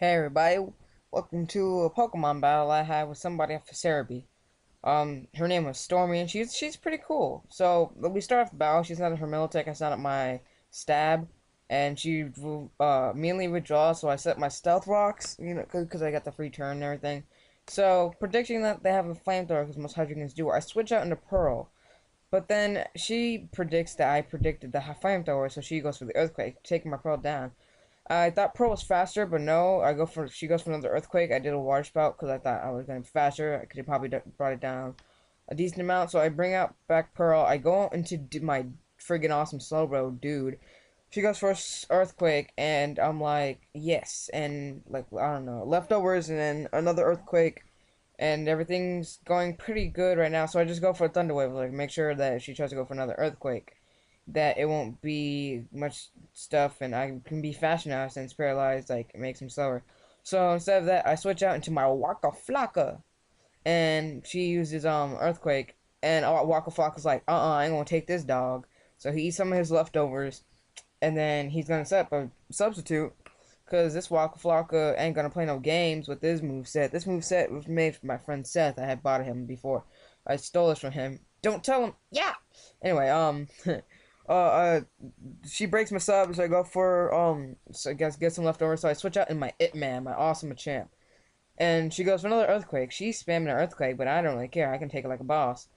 Hey everybody, welcome to a Pokemon battle I had with somebody off of Cerebi. Her name was Stormy, and she's pretty cool. So we start off the battle. She's not at her Militech. I set up my stab, and she immediately withdraws. So I set my Stealth Rocks, because I got the free turn and everything. So predicting that they have a flamethrower, because most Hydreigans do, I switch out into Pearl. But then she predicts that I predicted the flamethrower, so she goes for the Earthquake, taking my Pearl down. I thought Pearl was faster, but no. She goes for another Earthquake. I did a Water Spout because I thought I was going to be faster. I could have probably brought it down a decent amount. So I bring out back Pearl. I go into my friggin' awesome Slowbro dude. She goes for Earthquake, and I'm like, yes. And, like, I don't know, leftovers, and then another Earthquake. And everything's going pretty good right now. So I just go for a Thunder Wave. Like, make sure that if she tries to go for another Earthquake, that it won't be much stuff, and I can be faster now since paralyzed, like, it makes him slower. So instead of that, I switch out into my Waka Flocka, and she uses Earthquake, and Waka Flocka's like, I ain't gonna take this dog. So he eats some of his leftovers, and then he's gonna set up a substitute, because this Waka Flocka ain't gonna play no games with this moveset. This moveset was made for my friend Seth. I had bought him before. I stole this from him. Don't tell him. Yeah. Anyway, uh, uh, she breaks my sub, so I go for so I guess get some leftovers. So I switch out in my It Man, my awesome champ, and she goes for another Earthquake. She's spamming an Earthquake, but I don't really care. I can take it like a boss.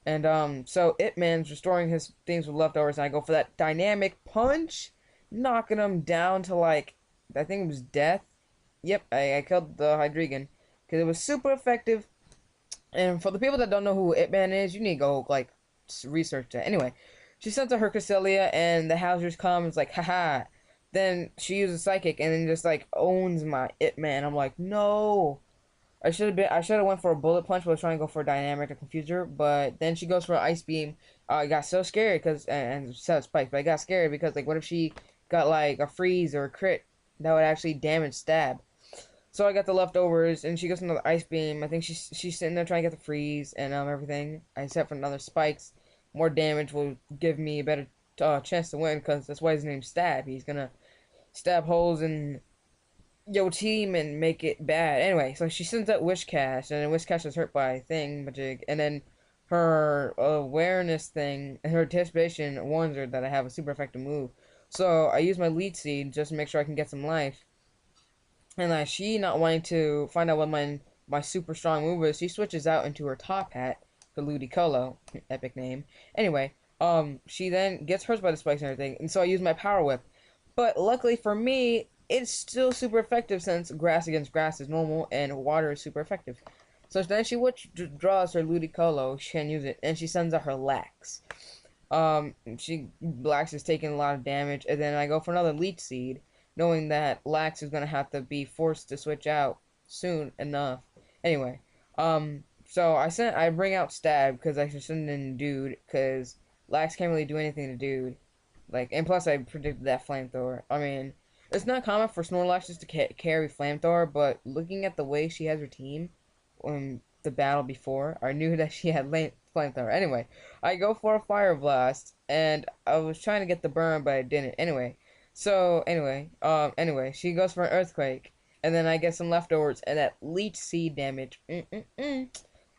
And so It Man's restoring his things with leftovers, and I go for that dynamic punch, knocking him down to, like, I think it was death. Yep, I killed the Hydreigon because it was super effective. And for the people that don't know who It Man is, you need to go, like, research that. Anyway, she sends out her Cresselia, and the Housers come. It's like, haha. Then she uses Psychic, and then just, like, owns my It Man. I'm like, no. I should have went for a Bullet Punch, but I was trying to go for a Dynamic to confuse her. But then she goes for an Ice Beam. I got so scared because, and so Spike, but I got scared because, like, what if she got, like, a freeze or a crit that would actually damage Stab? So I got the leftovers, and she goes for another Ice Beam. I think she's sitting there trying to get the freeze and everything. I set for another Spikes. More damage will give me a better chance to win, because that's why his name's Stab. He's gonna stab holes in your team and make it bad. Anyway, so she sends out Wishcash, and then Wishcash is hurt by Thingamajig, and then her awareness thing, her anticipation warns her that I have a super effective move. So I use my Leech Seed just to make sure I can get some life. And she, not wanting to find out what my super strong move is, she switches out into her top hat for Ludicolo, epic name. Anyway, she then gets hurt by the spikes and everything, and so I use my Power Whip. But luckily for me, it's still super effective since grass against grass is normal and water is super effective. So then she draws her Ludicolo, she can use it, and she sends out her Lax. Lax is taking a lot of damage, and then I go for another Leech Seed, knowing that Lax is gonna have to be forced to switch out soon enough. Anyway, so I bring out Stab because I should send in Dude, because Lax can't really do anything to Dude. Like, and plus I predicted that Flamethrower. I mean, it's not common for Snorlaxes to carry Flamethrower, but looking at the way she has her team in the battle before, I knew that she had Flamethrower. Anyway, I go for a Fire Blast, and I was trying to get the burn, but I didn't. Anyway, she goes for an Earthquake, and then I get some leftovers, and that Leech Seed damage,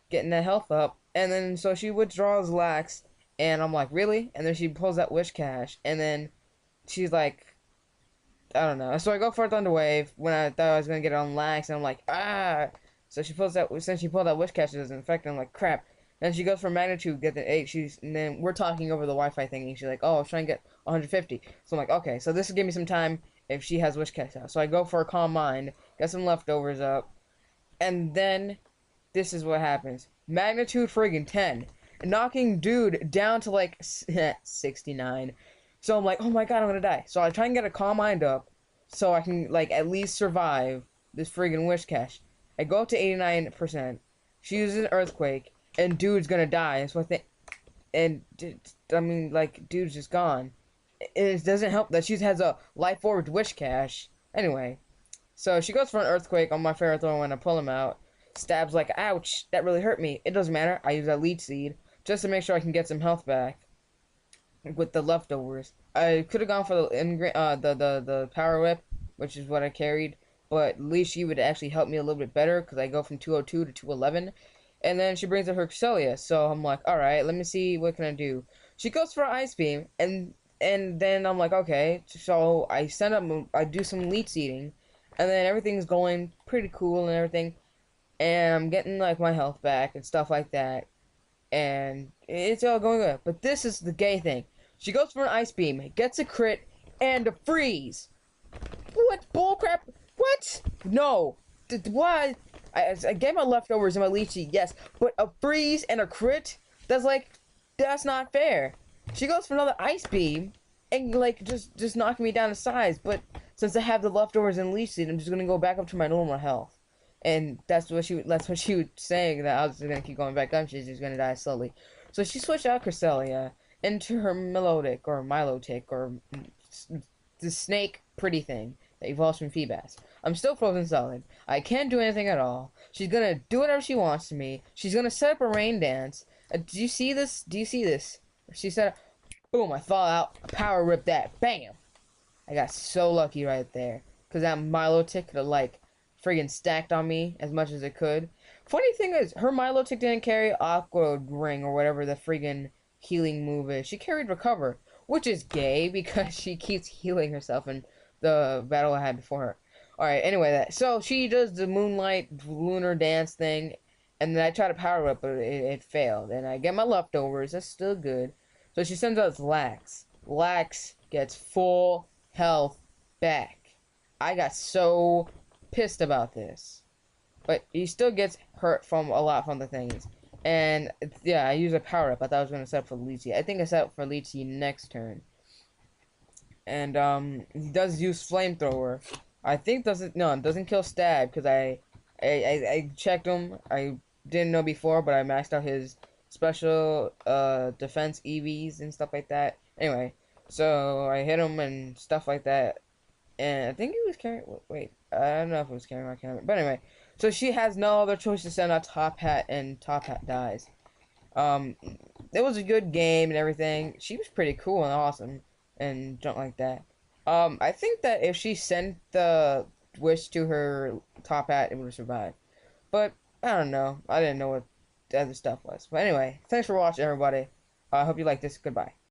getting that health up, and then so she withdraws Lax, and I'm like, really? And then she pulls that Wishcash, and then she's like, I don't know. So I go for a Thunder Wave when I thought I was gonna get it on Lax, and I'm like, ah. So she pulls that. Since she pulled that Wishcash, it doesn't affect. I'm like, crap. Then she goes for Magnitude, get the 8. And then we're talking over the Wi-Fi thing, and she's like, oh, I was trying to get 150. So I'm like, okay, so this will give me some time if she has Wishcash out. So I go for a Calm Mind, get some leftovers up, and then this is what happens. Magnitude friggin' 10. Knocking Dude down to like 69. So I'm like, oh my god, I'm gonna die. So I try and get a Calm Mind up so I can, like, at least survive this friggin' Wishcash. I go up to 89%. She uses an Earthquake, and Dude's gonna die. So I think, and I mean, like, Dude's just gone. It doesn't help that she has a Life Orb Wishcash. Anyway, so she goes for an Earthquake on my Ferrothorn when I pull him out. Stab's like, ouch, that really hurt me. It doesn't matter. I use that Leech Seed just to make sure I can get some health back with the leftovers. I could have gone for the Power Whip, which is what I carried, but at least she would actually help me a little bit better because I go from 202 to 211. And then she brings up her Cresselia, so I'm like, all right, let me see what can I do. She goes for Ice Beam, and then I'm like, okay, so I send up, I do some leech seeding, and then everything's going pretty cool and everything, and I'm getting like my health back and stuff like that, and it's all going good. But this is the gay thing. She goes for an Ice Beam, gets a crit, and a freeze. What bullcrap? What? No. Why? I get my leftovers and my lychee, yes, but a freeze and a crit? That's like, that's not fair. She goes for another ice beam and like just knocking me down to size, but since I have the leftovers and lychee, I'm just gonna go back up to my normal health. And that's what she was saying, that I was gonna keep going back up. She's just gonna die slowly. So she switched out Cresselia into her Melodic or Milotic or the snake pretty thing that evolves from Feebas. I'm still frozen solid. I can't do anything at all. She's gonna do whatever she wants to me. She's gonna set up a rain dance. Do you see this? Do you see this? She said, boom, I fall out. Power rip that. Bam! I got so lucky right there. Because that Milotic could have, like, friggin' stacked on me as much as it could. Funny thing is, her Milotic didn't carry Aqua Ring or whatever the friggin' healing move is. She carried Recover, which is gay because she keeps healing herself in the battle I had before her. Alright, anyway, so she does the Moonlight Lunar Dance thing, and then I try to power up, but it failed. And I get my leftovers, that's still good. So she sends out Lax. Lax gets full health back. I got so pissed about this. But he still gets hurt from a lot from the things. And yeah, I use a power up. I thought I was gonna set up for Lychee. I think I set up for Lychee next turn. And he does use flamethrower. I think it doesn't kill stab because I checked him. I didn't know before, but I maxed out his special defense EVs and stuff like that. Anyway, so I hit him and stuff like that. And I think he was carrying. Wait, I don't know if it was carrying my camera. But anyway, so she has no other choice to send out Top Hat, and Top Hat dies. Um, it was a good game and everything. She was pretty cool and awesome and junk like that. I think that if she sent the wish to her Top Hat, it would have survived. But I don't know. I didn't know what the other stuff was. But anyway, thanks for watching, everybody. I hope you like this. Goodbye.